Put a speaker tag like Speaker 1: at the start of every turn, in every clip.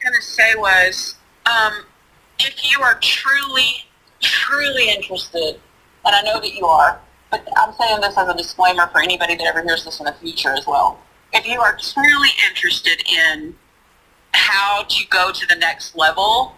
Speaker 1: going to say was, if you are truly, truly interested, and I know that you are, but I'm saying this as a disclaimer for anybody that ever hears this in the future as well. If you are truly interested in how to go to the next level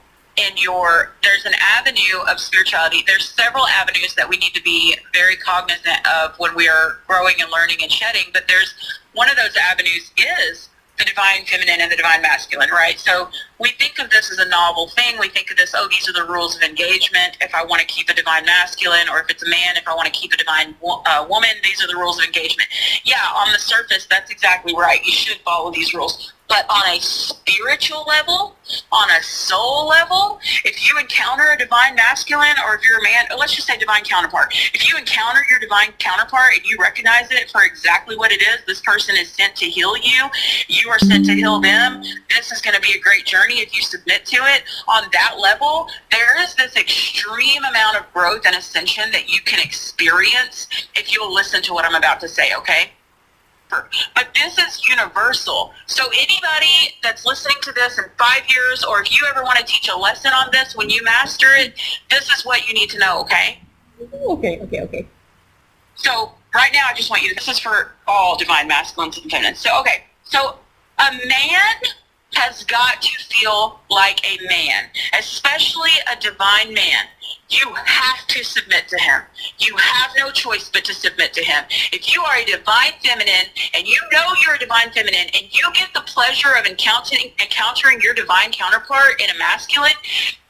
Speaker 1: there's an avenue of spirituality. There's several avenues that we need to be very cognizant of when we are growing and learning and shedding, but there's one of those avenues is the divine feminine and the divine masculine, right? So we think of this as a novel thing. We think of this, these are the rules of engagement. If I want to keep a divine masculine, or if it's a man, if I want to keep a divine woman, these are the rules of engagement. Yeah, on the surface, that's exactly right. You should follow these rules. But on a spiritual level, on a soul level, if you encounter a divine masculine, or if you're a man, let's just say divine counterpart. If you encounter your divine counterpart and you recognize it for exactly what it is, this person is sent to heal you, you are sent to heal them, this is going to be a great journey if you submit to it. On that level, there is this extreme amount of growth and ascension that you can experience if you'll listen to what I'm about to say, okay? But this is universal. So anybody that's listening to this in 5 years, or if you ever want to teach a lesson on this, when you master it, this is what you need to know, okay?
Speaker 2: Okay.
Speaker 1: So right now I just want you to, this is for all divine masculines and feminines. So, okay. So a man has got to feel like a man, especially a divine man. You have to submit to him. You have no choice but to submit to him. If you are a divine feminine and you know you're a divine feminine and you get the pleasure of encountering your divine counterpart in a masculine,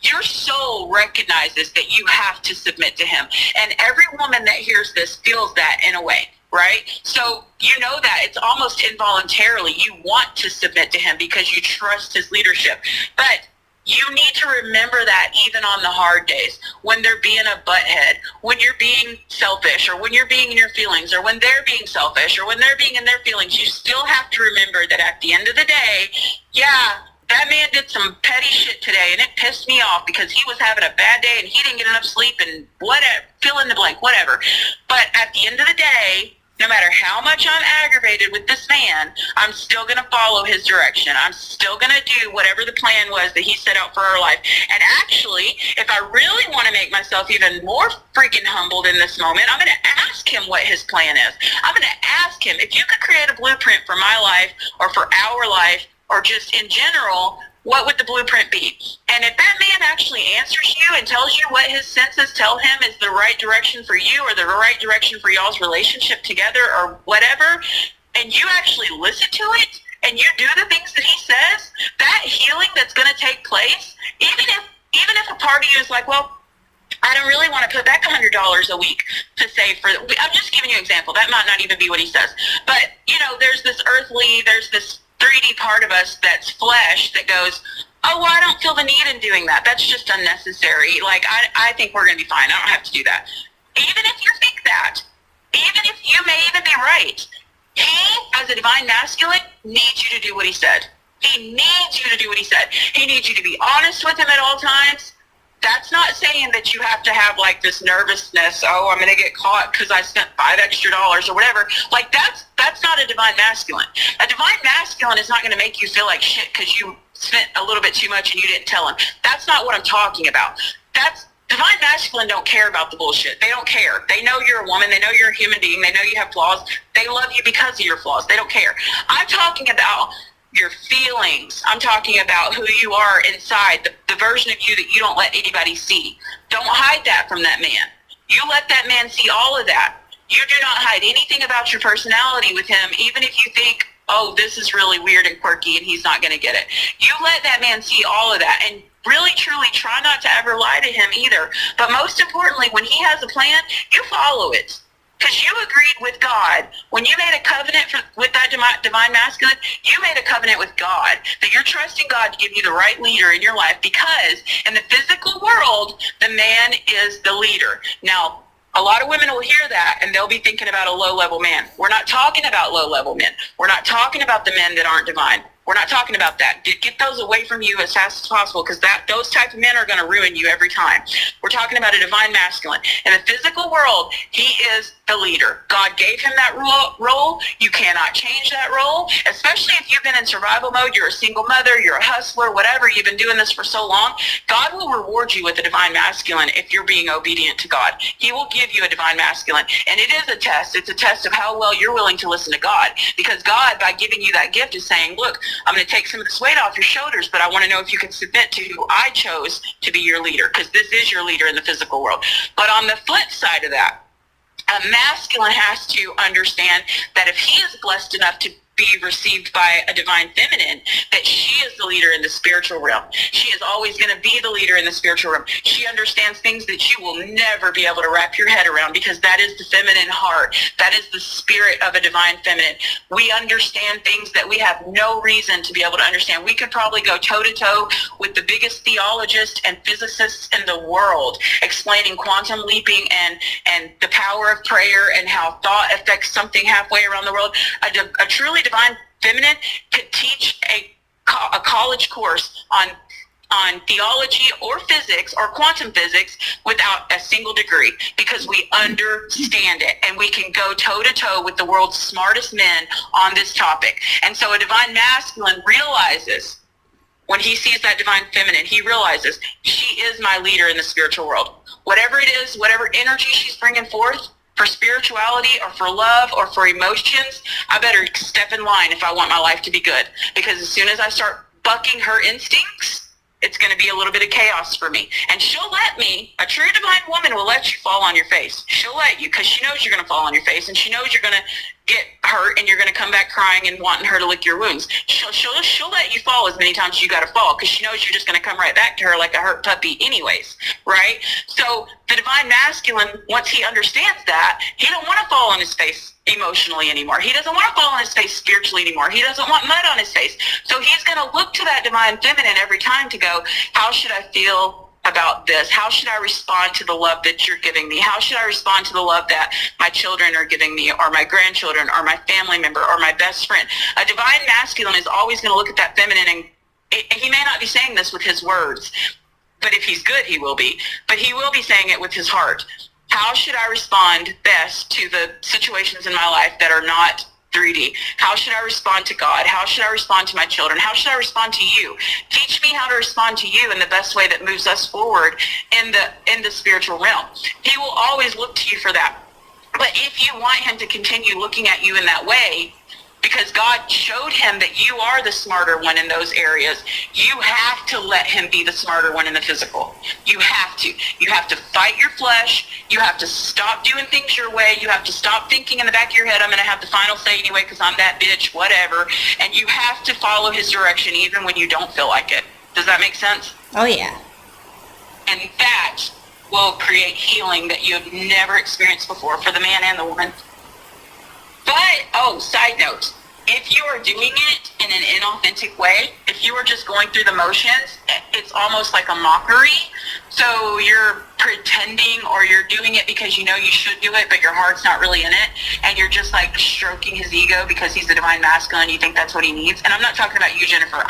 Speaker 1: your soul recognizes that you have to submit to him. And every woman that hears this feels that in a way. Right? So you know that it's almost involuntarily. You want to submit to him because you trust his leadership. But you need to remember that even on the hard days, when they're being a butthead, when you're being selfish, or when you're being in your feelings, or when they're being selfish, or when they're being in their feelings, you still have to remember that at the end of the day, yeah, that man did some petty shit today and it pissed me off because he was having a bad day and he didn't get enough sleep and whatever, fill in the blank, whatever. But at the end of the day, no matter how much I'm aggravated with this man, I'm still going to follow his direction. I'm still going to do whatever the plan was that he set out for our life. And actually, if I really want to make myself even more freaking humbled in this moment, I'm going to ask him what his plan is. I'm going to ask him, if you could create a blueprint for my life or for our life or just in general, what would the blueprint be? And if that man actually answers you and tells you what his senses tell him is the right direction for you or the right direction for y'all's relationship together or whatever, and you actually listen to it and you do the things that he says, that healing that's going to take place, even if a part of you is like, well, I don't really want to put back $100 a week to save for, I'm just giving you an example. That might not even be what he says. But, there's this earthly, there's this 3D part of us that's flesh that goes, oh, well, I don't feel the need in doing that. That's just unnecessary. Like, I think we're going to be fine. I don't have to do that. Even if you think that, even if you may even be right, he, as a divine masculine, needs you to do what he said. He needs you to do what he said. He needs you to be honest with him at all times. That's not saying that you have to have like this nervousness, oh, I'm going to get caught because I spent $5 extra or whatever. Like that's not a divine masculine. A divine masculine is not going to make you feel like shit because you spent a little bit too much and you didn't tell him. That's not what I'm talking about. Divine masculine don't care about the bullshit. They don't care. They know you're a woman. They know you're a human being. They know you have flaws. They love you because of your flaws. They don't care. I'm talking about your feelings. I'm talking about who you are inside, the version of you that you don't let anybody see. Don't hide that from that man. You let that man see all of that. You do not hide anything about your personality with him, even if you think, oh, this is really weird and quirky and he's not going to get it. You let that man see all of that, and really, truly try not to ever lie to him either. But most importantly, when he has a plan, you follow it. Because you agreed with God. When you made a covenant with that divine masculine, you made a covenant with God that you're trusting God to give you the right leader in your life, because in the physical world, the man is the leader. Now, a lot of women will hear that and they'll be thinking about a low-level man. We're not talking about low-level men. We're not talking about the men that aren't divine. We're not talking about that. Get those away from you as fast as possible, because those type of men are going to ruin you every time. We're talking about a divine masculine. In the physical world, he is the leader. God gave him that role. You cannot change that role, especially if you've been in survival mode. You're a single mother, you're a hustler, whatever. You've been doing this for so long. God will reward you with a divine masculine if you're being obedient to God. He will give you a divine masculine. And it is a test. It's a test of how well you're willing to listen to God. Because God, by giving you that gift, is saying, look, I'm going to take some of this weight off your shoulders, but I want to know if you can submit to who I chose to be your leader, because this is your leader in the physical world. But on the flip side of that, a masculine has to understand that if he is blessed enough to be received by a divine feminine, that she is the leader in the spiritual realm. She is always going to be the leader in the spiritual realm. She understands things that you will never be able to wrap your head around, because that is the feminine heart. That is the spirit of a divine feminine. We understand things that we have no reason to be able to understand. We could probably go toe-to-toe with the biggest theologists and physicists in the world explaining quantum leaping and the power of prayer and how thought affects something halfway around the world. A truly divine feminine could teach a college course on theology or physics or quantum physics without a single degree, because we understand it and we can go toe-to-toe with the world's smartest men on this topic. And so a divine masculine realizes, when he sees that divine feminine, he realizes she is my leader in the spiritual world. Whatever it is, whatever energy she's bringing forth, for spirituality or for love or for emotions, I better step in line if I want my life to be good. Because as soon as I start bucking her instincts, it's going to be a little bit of chaos for me. And she'll let me, a true divine woman will let you fall on your face. She'll let you, because she knows you're going to fall on your face, and she knows you're going to get hurt and you're going to come back crying and wanting her to lick your wounds. She'll let you fall as many times as you got to fall, because she knows you're just going to come right back to her like a hurt puppy anyways, right? So the divine masculine, once he understands that, he don't want to fall on his face emotionally anymore. He doesn't want to fall on his face spiritually anymore. He doesn't want mud on his face. So he's going to look to that divine feminine every time to go, how should I feel about this? How should I respond to the love that you're giving me? How should I respond to the love that my children are giving me, or my grandchildren, or my family member, or my best friend? A divine masculine is always going to look at that feminine, and he may not be saying this with his words, but if he's good, he will be. But he will be saying it with his heart. How should I respond best to the situations in my life that are not 3D? How should I respond to God? How should I respond to my children? How should I respond to you? Teach me how to respond to you in the best way that moves us forward in the spiritual realm. He will always look to you for that. But if you want him to continue looking at you in that way, because God showed him that you are the smarter one in those areas, you have to let him be the smarter one in the physical. You have to. You have to fight your flesh. You have to stop doing things your way. You have to stop thinking in the back of your head, I'm going to have the final say anyway because I'm that bitch, whatever. And you have to follow his direction even when you don't feel like it. Does that make sense?
Speaker 2: Oh, yeah.
Speaker 1: And that will create healing that you have never experienced before for the man and the woman. But, side note, if you are doing it in an inauthentic way, if you are just going through the motions, it's almost like a mockery. So you're pretending, or you're doing it because you know you should do it, but your heart's not really in it. And you're just like stroking his ego because he's the divine masculine. You think that's what he needs. And I'm not talking about you, Jennifer.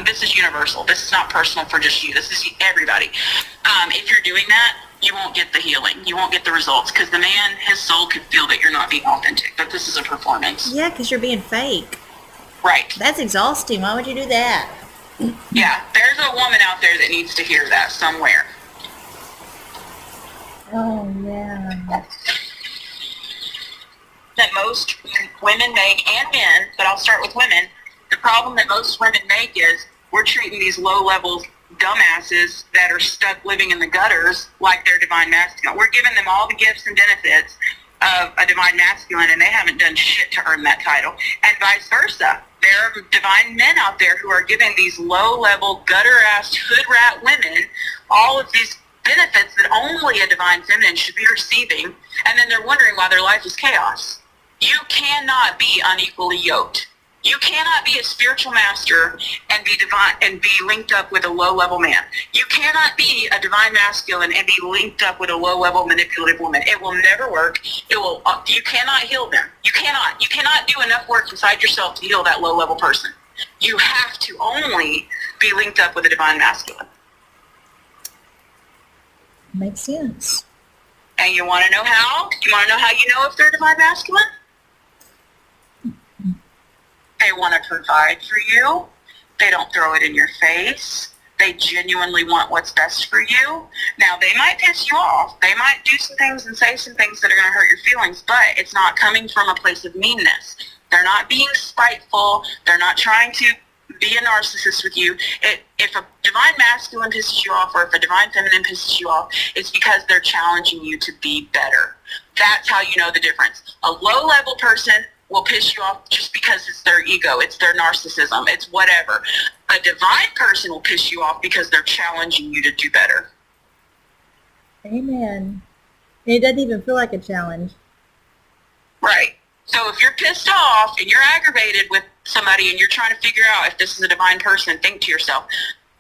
Speaker 1: This is universal. This is not personal for just you. This is everybody. If you're doing that, you won't get the healing. You won't get the results, because the man, his soul could feel that you're not being authentic, but this is a performance.
Speaker 2: Yeah, because you're being fake.
Speaker 1: Right.
Speaker 2: That's exhausting. Why would you do that?
Speaker 1: Yeah, there's a woman out there that needs to hear that somewhere.
Speaker 2: Oh, yeah.
Speaker 1: That most women make, and men, but I'll start with women, the problem that most women make is we're treating these low-level dumbasses that are stuck living in the gutters like they're divine masculine. We're giving them all the gifts and benefits of a divine masculine, and they haven't done shit to earn that title. And vice versa. There are divine men out there who are giving these low-level, gutter-ass, hood-rat women all of these benefits that only a divine feminine should be receiving, and then they're wondering why their life is chaos. You cannot be unequally yoked. You cannot be a spiritual master and be divine and be linked up with a low-level man. You cannot be a divine masculine and be linked up with a low-level manipulative woman. It will never work. You cannot heal them. You cannot. You cannot do enough work inside yourself to heal that low-level person. You have to only be linked up with a divine masculine.
Speaker 2: Makes sense.
Speaker 1: And you want to know how? You want to know how you know if they're divine masculine? They want to provide for you. They don't throw it in your face. They genuinely want what's best for you. Now, they might piss you off. They might do some things and say some things that are going to hurt your feelings, but it's not coming from a place of meanness. They're not being spiteful. They're not trying to be a narcissist with you. If a divine masculine pisses you off or if a divine feminine pisses you off, it's because they're challenging you to be better. That's how you know the difference. A low-level person will piss you off just because it's their ego, it's their narcissism, it's whatever. A divine person will piss you off because they're challenging you to do better.
Speaker 2: Amen. It doesn't even feel like a challenge.
Speaker 1: Right. So if you're pissed off and you're aggravated with somebody and you're trying to figure out if this is a divine person, think to yourself,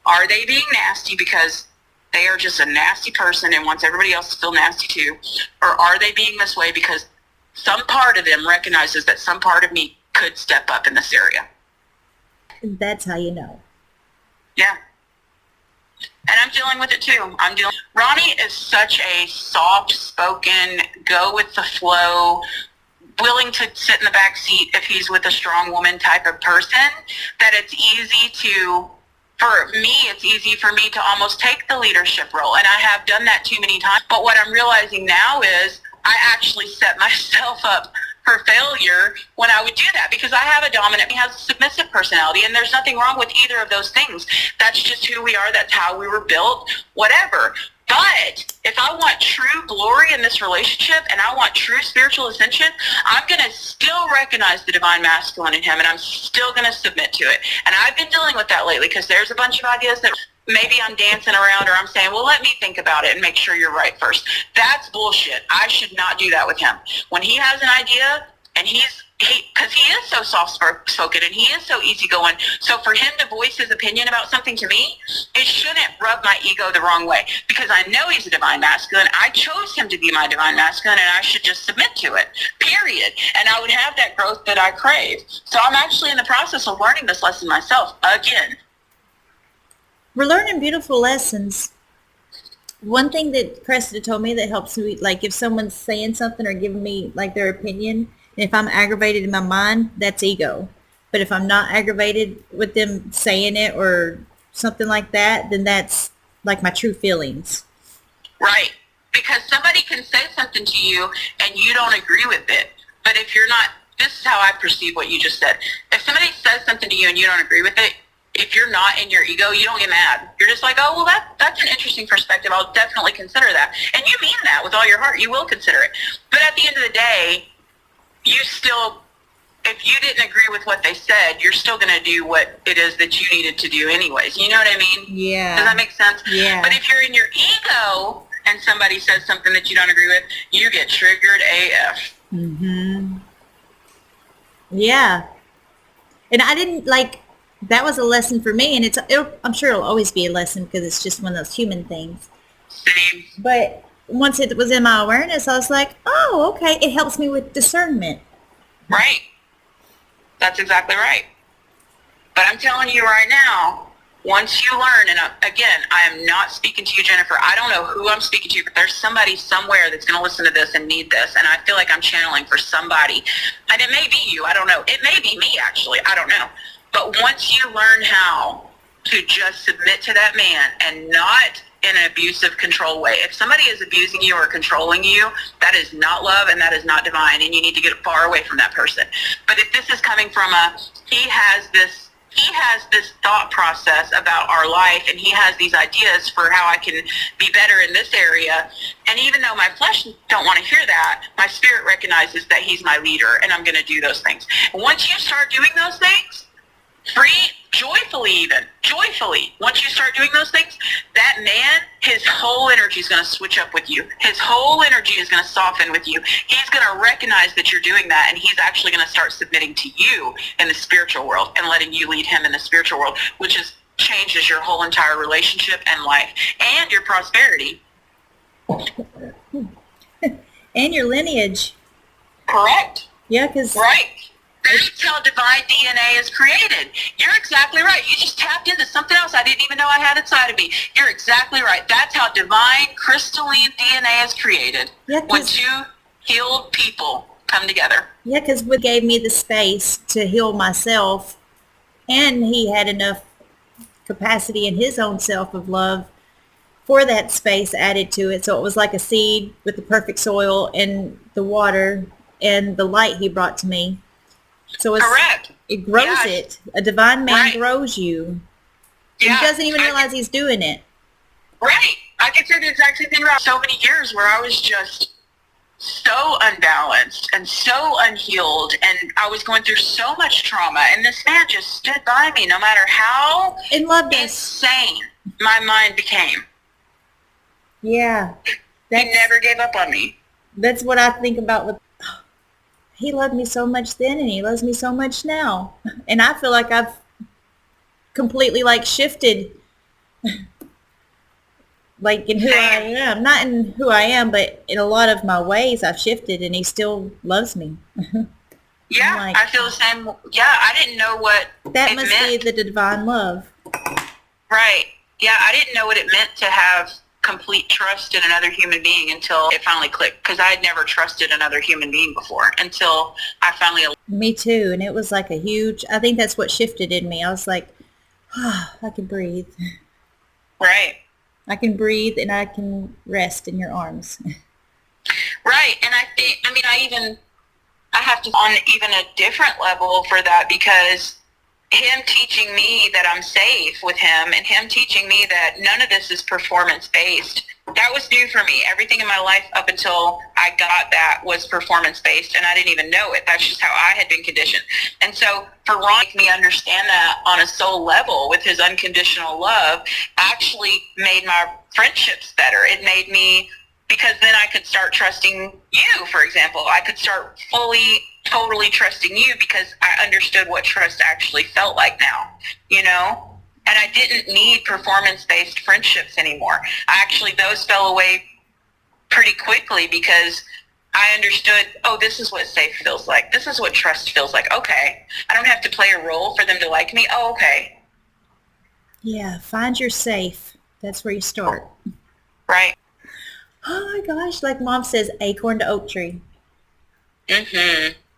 Speaker 1: are they being nasty because they are just a nasty person and wants everybody else to feel nasty too? Or are they being this way because some part of them recognizes that some part of me could step up in this area?
Speaker 2: That's how you know.
Speaker 1: Yeah. And I'm dealing with it too. Ronnie is such a soft-spoken, go with the flow, willing to sit in the back seat if he's with a strong woman type of person, that it's easy for me to almost take the leadership role. And I have done that too many times. But what I'm realizing now is I actually set myself up for failure when I would do that, because I have a dominant, he has a submissive personality, and there's nothing wrong with either of those things. That's just who we are. That's how we were built, whatever. But if I want true glory in this relationship and I want true spiritual ascension, I'm going to still recognize the divine masculine in him, and I'm still going to submit to it. And I've been dealing with that lately because there's a bunch of ideas that maybe I'm dancing around, or I'm saying, well, let me think about it and make sure you're right first. That's bullshit. I should not do that with him. When he has an idea and because he is so soft-spoken and he is so easygoing, so for him to voice his opinion about something to me, it shouldn't rub my ego the wrong way, because I know he's a divine masculine. I chose him to be my divine masculine, and I should just submit to it, period. And I would have that growth that I crave. So I'm actually in the process of learning this lesson myself again.
Speaker 2: We're learning beautiful lessons. One thing that Cressida told me that helps me, like if someone's saying something or giving me like their opinion, and if I'm aggravated in my mind, that's ego. But if I'm not aggravated with them saying it or something like that, then that's like my true feelings.
Speaker 1: Right. Because somebody can say something to you and you don't agree with it. But if you're not, this is how I perceive what you just said. If somebody says something to you and you don't agree with it, if you're not in your ego, you don't get mad. You're just like, oh, well, that's an interesting perspective. I'll definitely consider that. And you mean that with all your heart. You will consider it. But at the end of the day, you still, if you didn't agree with what they said, you're still going to do what it is that you needed to do anyways. You know what I mean?
Speaker 2: Yeah.
Speaker 1: Does that make sense?
Speaker 2: Yeah.
Speaker 1: But if you're in your ego and somebody says something that you don't agree with, you get triggered AF.
Speaker 2: Mm-hmm. Yeah. And I didn't that was a lesson for me, and I'm sure it'll always be a lesson because it's just one of those human things.
Speaker 1: Same.
Speaker 2: But once it was in my awareness, I was like, oh, okay, it helps me with discernment.
Speaker 1: Right. That's exactly right. But I'm telling you right now, once you learn, and again, I am not speaking to you, Jennifer. I don't know who I'm speaking to, but there's somebody somewhere that's going to listen to this and need this, and I feel like I'm channeling for somebody. And it may be you. I don't know. It may be me, actually. I don't know. But once you learn how to just submit to that man and not in an abusive control way. If somebody is abusing you or controlling you, that is not love and that is not divine, and you need to get far away from that person. But if this is coming from he has this thought process about our life, and he has these ideas for how I can be better in this area, and even though my flesh don't want to hear that, my spirit recognizes that he's my leader, and I'm going to do those things. And once you start doing those things, joyfully, once you start doing those things, that man, his whole energy is going to switch up with you. His whole energy is going to soften with you. He's going to recognize that you're doing that, and he's actually going to start submitting to you in the spiritual world and letting you lead him in the spiritual world, which changes your whole entire relationship and life and your prosperity.
Speaker 2: And your lineage.
Speaker 1: Correct.
Speaker 2: Yeah, because...
Speaker 1: Right. That's how divine DNA is created. You're exactly right. You just tapped into something else I didn't even know I had inside of me. You're exactly right. That's how divine crystalline DNA is created.
Speaker 2: Yeah,
Speaker 1: when two healed people come together.
Speaker 2: Yeah, because what gave me the space to heal myself, and he had enough capacity in his own self of love for that space added to it. So it was like a seed with the perfect soil and the water and the light he brought to me. So it's,
Speaker 1: correct.
Speaker 2: It grows it. A divine man grows you.
Speaker 1: Yeah.
Speaker 2: And he doesn't even realize he's doing it.
Speaker 1: Right. I could say the exact same thing about so many years where I was just so unbalanced and so unhealed, and I was going through so much trauma, and this man just stood by me no matter how insane my mind became.
Speaker 2: Yeah.
Speaker 1: He never gave up on me.
Speaker 2: That's what I think about with, he loved me so much then and he loves me so much now. And I feel like I've completely like shifted like in who I am. Not in who I am, but in a lot of my ways I've shifted, and he still loves me.
Speaker 1: Yeah, like, I feel the same. Yeah, I didn't know what
Speaker 2: that must be the divine love.
Speaker 1: Right. Yeah, I didn't know what it meant to have complete trust in another human being until it finally clicked, because I had never trusted another human being before until I finally...
Speaker 2: Me too, and it was like a huge... I think that's what shifted in me. I was like, oh, I can breathe.
Speaker 1: Right.
Speaker 2: I can breathe and I can rest in your arms.
Speaker 1: Right, and I think, I have to on even a different level for that, because him teaching me that I'm safe with him, and him teaching me that none of this is performance-based, that was new for me. Everything in my life up until I got that was performance-based, and I didn't even know it. That's just how I had been conditioned. And so for Ron to make me understand that on a soul level with his unconditional love actually made my friendships better. It made me, because then I could start trusting you, for example. I could start fully, totally trusting you, because I understood what trust actually felt like now, you know? And I didn't need performance-based friendships anymore. Those fell away pretty quickly, because I understood, oh, this is what safe feels like. This is what trust feels like. Okay. I don't have to play a role for them to like me. Oh, okay.
Speaker 2: Yeah, find your safe. That's where you start.
Speaker 1: Right.
Speaker 2: Oh my gosh, like Mom says, acorn to oak tree.
Speaker 1: Mm-hmm.